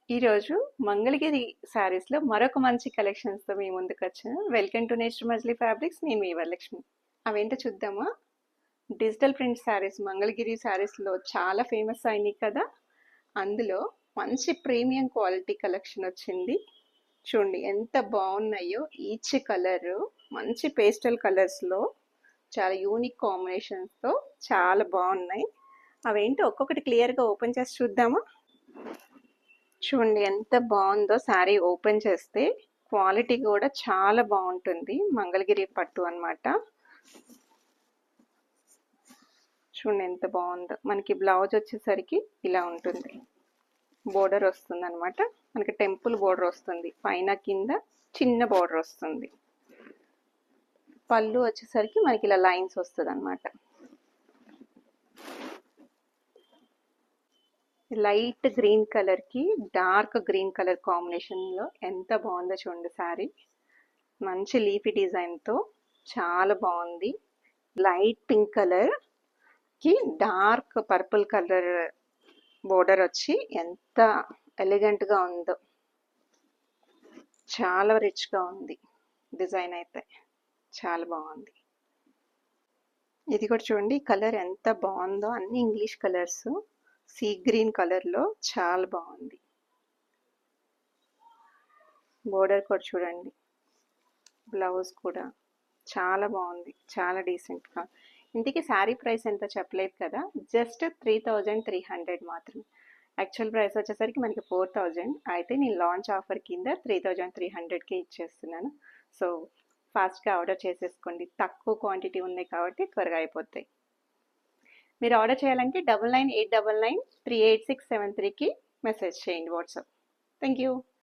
ఈరోజు మంగళగిరి శారీస్లో మరొక మంచి కలెక్షన్స్తో మీ ముందుకు వచ్చాను. Welcome to nature Majili fabrics. నేను మీ వరలక్ష్మి. అవేంటో చూద్దామా? డిజిటల్ ప్రింట్ శారీస్ మంగళగిరి శారీస్లో చాలా ఫేమస్ అయినాయి కదా. అందులో మంచి ప్రీమియం క్వాలిటీ కలెక్షన్ వచ్చింది. చూడండి ఎంత బాగున్నాయో. ఈచ్ కలర్ మంచి పేస్టల్ కలర్స్లో చాలా యూనిక్ కాంబినేషన్స్తో చాలా బాగున్నాయి. అవేంటో ఒక్కొక్కటి క్లియర్గా ఓపెన్ చేసి చూద్దామా? చూడండి ఎంత బాగుందో. శారీ ఓపెన్ చేస్తే క్వాలిటీ కూడా చాలా బాగుంటుంది. మంగళగిరి పట్టు అన్నమాట. చూడండి ఎంత బాగుందో. మనకి బ్లౌజ్ వచ్చేసరికి ఇలా ఉంటుంది. బోర్డర్ వస్తుంది అనమాట. మనకి టెంపుల్ బోర్డర్ వస్తుంది. పైన కింద చిన్న బోర్డర్ వస్తుంది. పళ్ళు వచ్చేసరికి మనకి ఇలా లైన్స్ వస్తుంది అనమాట. లైట్ గ్రీన్ కలర్ కి డార్క్ గ్రీన్ కలర్ కాంబినేషన్ లో ఎంత బాగుందో చూడండి. శారీ మంచి లీఫీ డిజైన్ తో చాలా బాగుంది. లైట్ పింక్ కలర్ కి డార్క్ పర్పుల్ కలర్ బోర్డర్ వచ్చి ఎంత ఎలిగెంట్ గా ఉందో. చాలా రిచ్ గా ఉంది. డిజైన్ అయితే చాలా బాగుంది. ఇది కూడా చూడండి కలర్ ఎంత బాగుందో. అన్ని ఇంగ్లీష్ కలర్స్. సీ గ్రీన్ కలర్లో చాలా బాగుంది. బోర్డర్ కూడా చూడండి. బ్లౌజ్ కూడా చాలా బాగుంది. చాలా డీసెంట్గా. ఇంటికి శారీ ప్రైస్ ఎంత చెప్పలేదు కదా. జస్ట్ 3300 మాత్రమే. యాక్చువల్ ప్రైస్ వచ్చేసరికి మనకి 4000. అయితే నేను లాంచ్ ఆఫర్ కింద 3300కే ఇచ్చేస్తున్నాను. సో ఫాస్ట్గా ఆర్డర్ చేసేసుకోండి. తక్కువ క్వాంటిటీ ఉన్నాయి కాబట్టి త్వరగా అయిపోతాయి. మీరు ఆర్డర్ చేయాలంటే 9989938673కి మెసేజ్ చేయండి వాట్సాప్. Thank you.